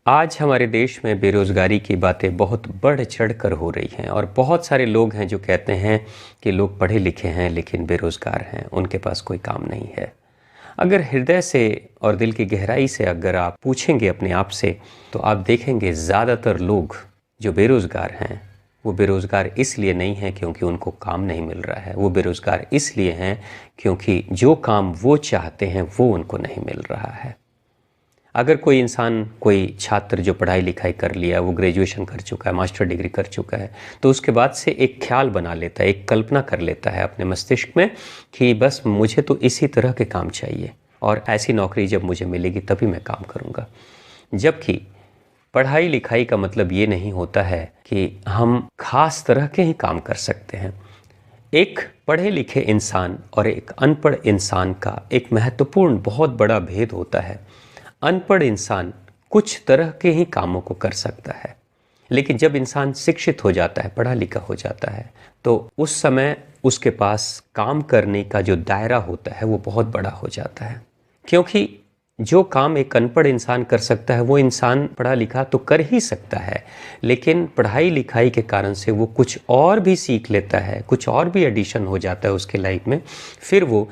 आज हमारे देश में बेरोज़गारी की बातें बहुत बढ़ चढ़ कर हो रही हैं और बहुत सारे लोग हैं जो कहते हैं कि लोग पढ़े लिखे हैं लेकिन बेरोज़गार हैं, उनके पास कोई काम नहीं है। अगर हृदय से और दिल की गहराई से अगर आप पूछेंगे अपने आप से, तो आप देखेंगे ज़्यादातर लोग जो बेरोज़गार हैं, वो बेरोज़गार इसलिए नहीं हैं क्योंकि उनको काम नहीं मिल रहा है। वो बेरोज़गार इसलिए हैं क्योंकि जो काम वो चाहते हैं वो उनको नहीं मिल रहा है। अगर कोई इंसान, कोई छात्र जो पढ़ाई लिखाई कर लिया, वो ग्रेजुएशन कर चुका है, मास्टर डिग्री कर चुका है, तो उसके बाद से एक ख्याल बना लेता है, एक कल्पना कर लेता है अपने मस्तिष्क में कि बस मुझे तो इसी तरह के काम चाहिए और ऐसी नौकरी जब मुझे मिलेगी तभी मैं काम करूँगा। जबकि पढ़ाई लिखाई का मतलब ये नहीं होता है कि हम खास तरह के ही काम कर सकते हैं। एक पढ़े लिखे इंसान और एक अनपढ़ इंसान का एक महत्वपूर्ण बहुत बड़ा भेद होता है। अनपढ़ इंसान कुछ तरह के ही कामों को कर सकता है, लेकिन जब इंसान शिक्षित हो जाता है, पढ़ा लिखा हो जाता है, तो उस समय उसके पास काम करने का जो दायरा होता है वो बहुत बड़ा हो जाता है। क्योंकि जो काम एक अनपढ़ इंसान कर सकता है वो इंसान पढ़ा लिखा तो कर ही सकता है, लेकिन पढ़ाई लिखाई के कारण से वो कुछ और भी सीख लेता है, कुछ और भी एडिशन हो जाता है उसके लाइफ में। फिर वो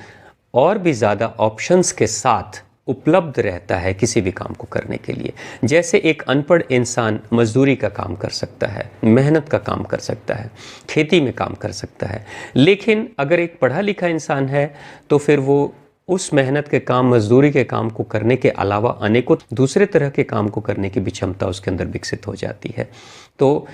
और भी ज़्यादा ऑप्शंस के साथ उपलब्ध रहता है किसी भी काम को करने के लिए। जैसे एक अनपढ़ इंसान मजदूरी का काम कर सकता है, मेहनत का काम कर सकता है, खेती में काम कर सकता है, लेकिन अगर एक पढ़ा लिखा इंसान है तो फिर वो उस मेहनत के काम, मजदूरी के काम को करने के अलावा अनेकों दूसरे तरह के काम को करने की भी क्षमता उसके अंदर विकसित हो जाती है। तो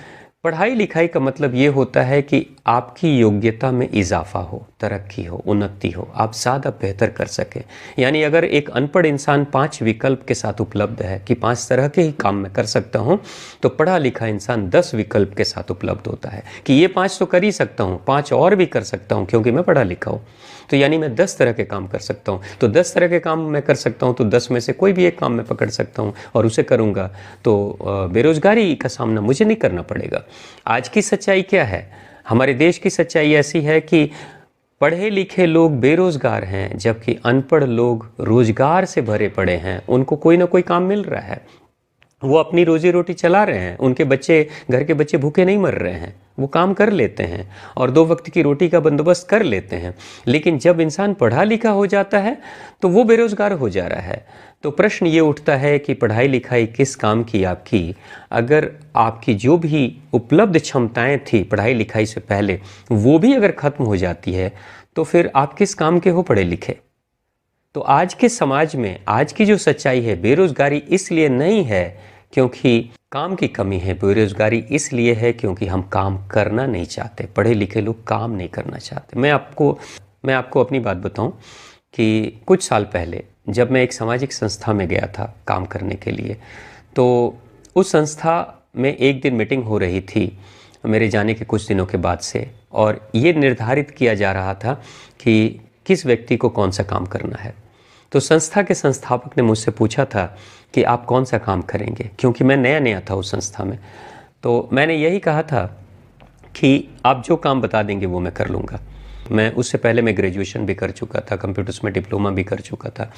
पढ़ाई लिखाई का मतलब ये होता है कि आपकी योग्यता में इजाफा हो, तरक्की हो, उन्नति हो, आप ज़्यादा बेहतर कर सकें। यानी अगर एक अनपढ़ इंसान 5 विकल्प के साथ उपलब्ध है कि 5 तरह के ही काम मैं कर सकता हूँ, तो पढ़ा लिखा इंसान 10 विकल्प के साथ उपलब्ध होता है कि ये 5 तो कर ही सकता हूँ, 5 और भी कर सकता हूँ क्योंकि मैं पढ़ा लिखा हूँ। तो यानी मैं 10 तरह के काम कर सकता हूँ। तो 10 तरह के काम मैं कर सकता हूँ, तो 10 में से कोई भी एक काम मैं पकड़ सकता हूँ और उसे करूँगा, तो बेरोज़गारी का सामना मुझे नहीं करना पड़ेगा। आज की सच्चाई क्या है? हमारे देश की सच्चाई ऐसी है कि पढ़े लिखे लोग बेरोज़गार हैं, जबकि अनपढ़ लोग रोज़गार से भरे पड़े हैं। उनको कोई ना कोई काम मिल रहा है, वो अपनी रोजी रोटी चला रहे हैं, उनके बच्चे, घर के बच्चे भूखे नहीं मर रहे हैं, वो काम कर लेते हैं और 2 वक्त की रोटी का बंदोबस्त कर लेते हैं। लेकिन जब इंसान पढ़ा लिखा हो जाता है तो वो बेरोज़गार हो जा रहा है। तो प्रश्न ये उठता है कि पढ़ाई लिखाई किस काम की आपकी? अगर आपकी जो भी उपलब्ध क्षमताएं थी पढ़ाई लिखाई से पहले, वो भी अगर ख़त्म हो जाती है, तो फिर आप किस काम के हो पढ़े लिखे? तो आज के समाज में आज की जो सच्चाई है, बेरोज़गारी इसलिए नहीं है क्योंकि काम की कमी है, बेरोज़गारी इसलिए है क्योंकि हम काम करना नहीं चाहते। पढ़े लिखे लोग काम नहीं करना चाहते। मैं आपको अपनी बात बताऊं कि कुछ साल पहले जब मैं एक सामाजिक संस्था में गया था काम करने के लिए, तो उस संस्था में एक दिन मीटिंग हो रही थी मेरे जाने के कुछ दिनों के बाद से, और ये निर्धारित किया जा रहा था कि किस व्यक्ति को कौन सा काम करना है। तो संस्था के संस्थापक ने मुझसे पूछा था कि आप कौन सा काम करेंगे, क्योंकि मैं नया नया था उस संस्था में। तो मैंने यही कहा था कि आप जो काम बता देंगे वो मैं कर लूँगा। मैं उससे पहले मैं ग्रेजुएशन भी कर चुका था, कंप्यूटर्स में डिप्लोमा भी कर चुका था।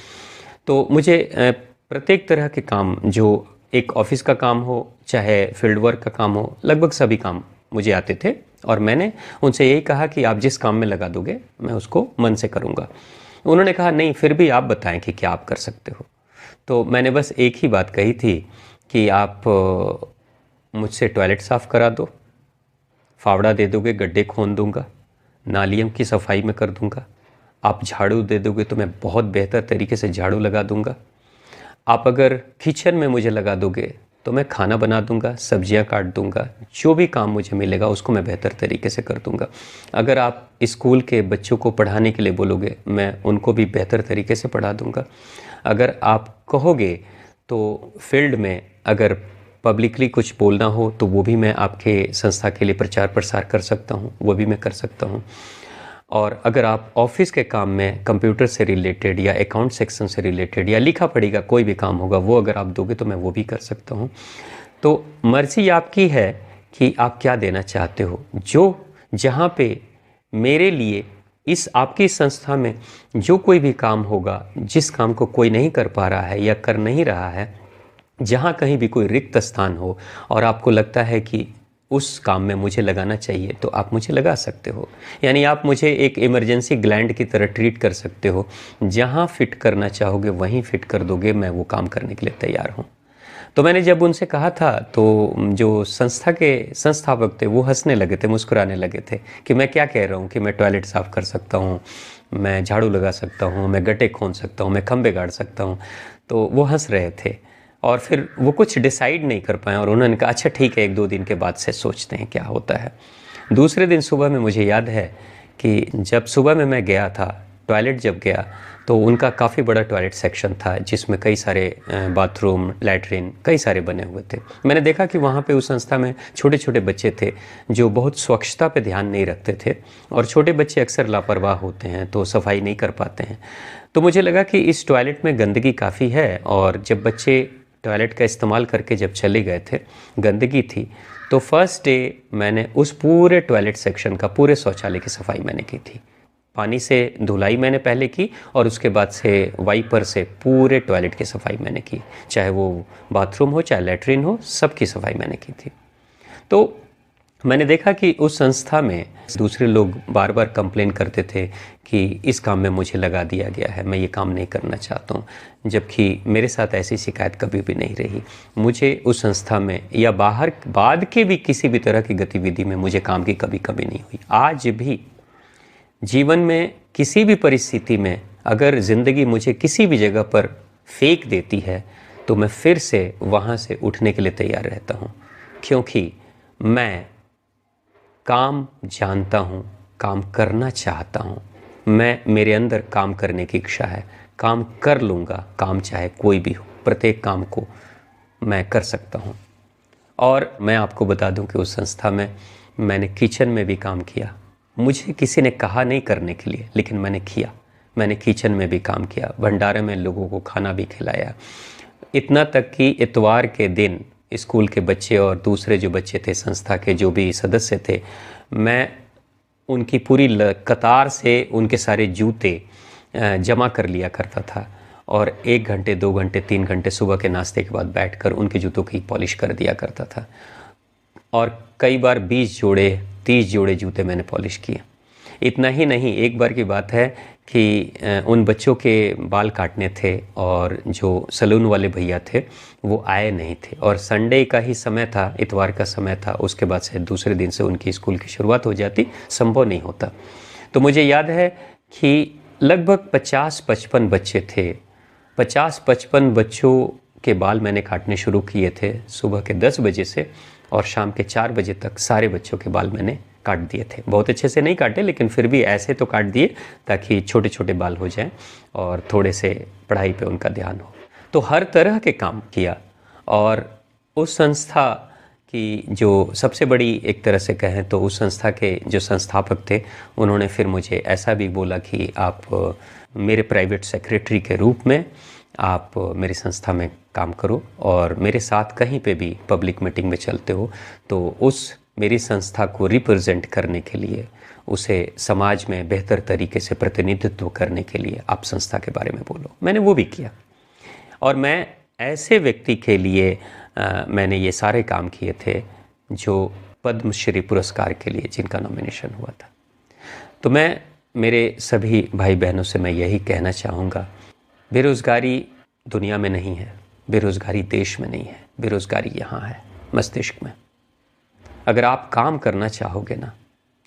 तो मुझे प्रत्येक तरह के काम, जो एक ऑफिस का काम हो चाहे फील्ड वर्क का काम हो, लगभग सभी काम मुझे आते थे और मैंने उनसे यही कहा कि आप जिस काम में लगा दोगे मैं उसको मन से करूँगा। उन्होंने कहा नहीं, फिर भी आप बताएं कि क्या आप कर सकते हो। तो मैंने बस एक ही बात कही थी कि आप मुझसे टॉयलेट साफ़ करा दो, फावड़ा दे दोगे गड्ढे खोद दूंगा, नालियों की सफाई में कर दूंगा, आप झाड़ू दे दोगे तो मैं बहुत बेहतर तरीके से झाड़ू लगा दूंगा, आप अगर किचन में मुझे लगा दोगे तो मैं खाना बना दूंगा, सब्जियां काट दूंगा, जो भी काम मुझे मिलेगा उसको मैं बेहतर तरीके से कर दूंगा। अगर आप स्कूल के बच्चों को पढ़ाने के लिए बोलोगे, मैं उनको भी बेहतर तरीके से पढ़ा दूंगा। अगर आप कहोगे तो फील्ड में अगर पब्लिकली कुछ बोलना हो तो वो भी मैं आपके संस्था के लिए प्रचार प्रसार कर सकता हूँ, वो भी मैं कर सकता हूँ। और अगर आप ऑफिस के काम में कंप्यूटर से रिलेटेड या अकाउंट सेक्शन से रिलेटेड या लिखा पढ़ी का कोई भी काम होगा, वो अगर आप दोगे तो मैं वो भी कर सकता हूँ। तो मर्ज़ी आपकी है कि आप क्या देना चाहते हो। जो जहाँ पे मेरे लिए इस आपकी संस्था में जो कोई भी काम होगा, जिस काम को कोई नहीं कर पा रहा है या कर नहीं रहा है, जहाँ कहीं भी कोई रिक्त स्थान हो और आपको लगता है कि उस काम में मुझे लगाना चाहिए, तो आप मुझे लगा सकते हो। यानी आप मुझे एक इमरजेंसी ग्लैंड की तरह ट्रीट कर सकते हो। जहाँ फिट करना चाहोगे वहीं फिट कर दोगे, मैं वो काम करने के लिए तैयार हूँ। तो मैंने जब उनसे कहा था तो जो संस्था के संस्थापक थे वो हंसने लगे थे, मुस्कुराने लगे थे कि मैं क्या कह रहा हूँ कि मैं टॉयलेट साफ़ कर सकता हूँ, मैं झाड़ू लगा सकता हूँ, मैं गड्ढे खोद सकता हूँ, मैं खंबे गाड़ सकता हूँ। तो वो हंस रहे थे और फिर वो कुछ डिसाइड नहीं कर पाए और उन्होंने कहा अच्छा ठीक है, 1-2 दिन के बाद से सोचते हैं क्या होता है। दूसरे दिन सुबह में मुझे याद है कि जब सुबह में मैं गया था टॉयलेट, जब गया तो उनका काफ़ी बड़ा टॉयलेट सेक्शन था जिसमें कई सारे बाथरूम, लैट्रिन कई सारे बने हुए थे। मैंने देखा कि वहाँ पे उस संस्था में छोटे छोटे बच्चे थे जो बहुत स्वच्छता पे ध्यान नहीं रखते थे, और छोटे बच्चे अक्सर लापरवाह होते हैं तो सफाई नहीं कर पाते हैं। तो मुझे लगा कि इस टॉयलेट में गंदगी काफ़ी है, और जब बच्चे टॉयलेट का इस्तेमाल करके जब चले गए थे, गंदगी थी, तो फर्स्ट डे मैंने उस पूरे टॉयलेट सेक्शन का, पूरे शौचालय की सफाई मैंने की थी। पानी से धुलाई मैंने पहले की और उसके बाद से वाइपर से पूरे टॉयलेट की सफाई मैंने की, चाहे वो बाथरूम हो चाहे लैट्रिन हो, सबकी सफाई मैंने की थी। तो मैंने देखा कि उस संस्था में दूसरे लोग बार बार कंप्लेन करते थे कि इस काम में मुझे लगा दिया गया है, मैं ये काम नहीं करना चाहता हूँ, जबकि मेरे साथ ऐसी शिकायत कभी भी नहीं रही। मुझे उस संस्था में या बाहर बाद के भी किसी भी तरह की गतिविधि में मुझे काम की कभी कमी नहीं हुई। आज भी जीवन में किसी भी परिस्थिति में अगर ज़िंदगी मुझे किसी भी जगह पर फेंक देती है तो मैं फिर से वहाँ से उठने के लिए तैयार रहता हूँ, क्योंकि मैं काम जानता हूँ, काम करना चाहता हूँ। मेरे अंदर काम करने की इच्छा है, काम कर लूँगा, काम चाहे कोई भी हो, प्रत्येक काम को मैं कर सकता हूँ। और मैं आपको बता दूँ कि उस संस्था में मैंने किचन में भी काम किया। मुझे किसी ने कहा नहीं करने के लिए, लेकिन मैंने किया। मैंने किचन में भी काम किया, भंडारे में लोगों को खाना भी खिलाया। इतना तक कि इतवार के दिन स्कूल के बच्चे और दूसरे जो बच्चे थे, संस्था के जो भी सदस्य थे, मैं उनकी पूरी कतार से उनके सारे जूते जमा कर लिया करता था, और 1 घंटे 2 घंटे 3 घंटे सुबह के नाश्ते के बाद बैठकर उनके जूतों की पॉलिश कर दिया करता था। और कई बार 20 जोड़े 30 जोड़े जूते मैंने पॉलिश किए। इतना ही नहीं, एक बार की बात है कि उन बच्चों के बाल काटने थे और जो सैलून वाले भैया थे वो आए नहीं थे, और संडे का ही समय था, इतवार का समय था, उसके बाद से दूसरे दिन से उनकी स्कूल की शुरुआत हो जाती, संभव नहीं होता। तो मुझे याद है कि लगभग 50-55 बच्चे थे। 50-55 बच्चों के बाल मैंने काटने शुरू किए थे सुबह के 10 बजे से, और शाम के 4 बजे तक सारे बच्चों के बाल मैंने काट दिए थे। बहुत अच्छे से नहीं काटे, लेकिन फिर भी ऐसे तो काट दिए ताकि छोटे छोटे बाल हो जाएं और थोड़े से पढ़ाई पे उनका ध्यान हो। तो हर तरह के काम किया। और उस संस्था की जो सबसे बड़ी, एक तरह से कहें तो उस संस्था के जो संस्थापक थे, उन्होंने फिर मुझे ऐसा भी बोला कि आप मेरे प्राइवेट सेक्रेटरी के रूप में आप मेरी संस्था में काम करो, और मेरे साथ कहीं पे भी पब्लिक मीटिंग में चलते हो तो उस मेरी संस्था को रिप्रेजेंट करने के लिए, उसे समाज में बेहतर तरीके से प्रतिनिधित्व करने के लिए आप संस्था के बारे में बोलो। मैंने वो भी किया, और मैं ऐसे व्यक्ति के लिए मैंने ये सारे काम किए थे जो पद्मश्री पुरस्कार के लिए जिनका नॉमिनेशन हुआ था। तो मैं मेरे सभी भाई बहनों से मैं यही कहना चाहूँगा, बेरोज़गारी दुनिया में नहीं है, बेरोज़गारी देश में नहीं है, बेरोज़गारी यहाँ है, मस्तिष्क में। अगर आप काम करना चाहोगे ना,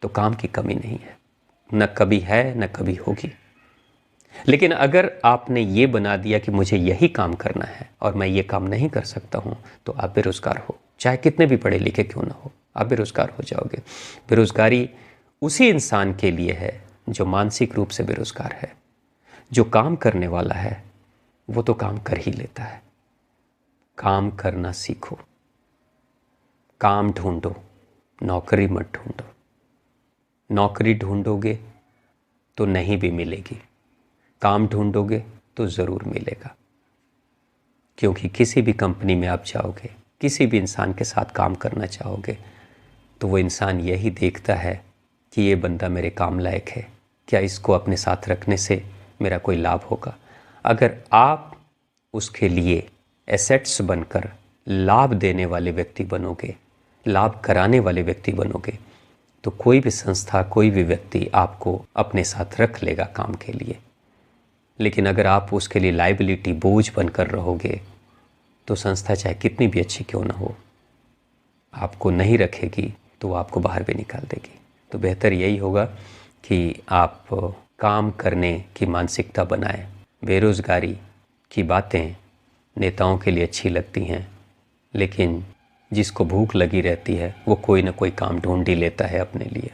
तो काम की कमी नहीं है, न कभी है न कभी होगी। लेकिन अगर आपने ये बना दिया कि मुझे यही काम करना है और मैं ये काम नहीं कर सकता हूँ, तो आप बेरोज़गार हो, चाहे कितने भी पढ़े लिखे क्यों ना हो, आप बेरोज़गार हो जाओगे। बेरोज़गारी उसी इंसान के लिए है जो मानसिक रूप से बेरोज़गार है। जो काम करने वाला है वो तो काम कर ही लेता है। काम करना सीखो, काम ढूंढो, नौकरी मत ढूंढो। नौकरी ढूंढोगे तो नहीं भी मिलेगी, काम ढूंढोगे तो ज़रूर मिलेगा। क्योंकि किसी भी कंपनी में आप जाओगे, किसी भी इंसान के साथ काम करना चाहोगे, तो वो इंसान यही देखता है कि ये बंदा मेरे काम लायक है, क्या इसको अपने साथ रखने से मेरा कोई लाभ होगा। अगर आप उसके लिए एसेट्स बनकर लाभ देने वाले व्यक्ति बनोगे, लाभ कराने वाले व्यक्ति बनोगे, तो कोई भी संस्था, कोई भी व्यक्ति आपको अपने साथ रख लेगा काम के लिए। लेकिन अगर आप उसके लिए लाइबिलिटी, बोझ बनकर रहोगे, तो संस्था चाहे कितनी भी अच्छी क्यों ना हो, आपको नहीं रखेगी तो वो आपको बाहर भी निकाल देगी। तो बेहतर यही होगा कि आप काम करने की मानसिकता बनाएं। बेरोज़गारी की बातें नेताओं के लिए अच्छी लगती हैं, लेकिन जिसको भूख लगी रहती है वो कोई ना कोई काम ढूंढ ही लेता है अपने लिए।